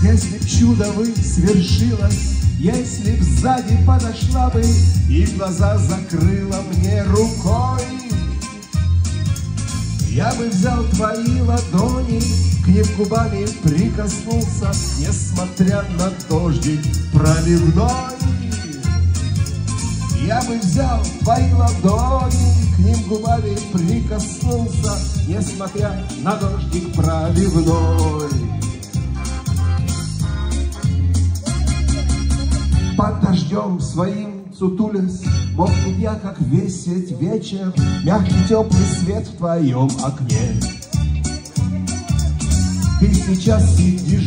Если б чудо бы свершилось, если б сзади подошла бы и глаза закрыла мне рукой, я бы взял твои ладони, к ним губами прикоснулся, несмотря на дождик проливной. Я бы взял твои ладони, к ним губами прикоснулся, несмотря на дождик проливной. Под дождем своим сутулясь, мог бы я, как весеть вечер, мягкий теплый свет в твоем окне. Ты сейчас сидишь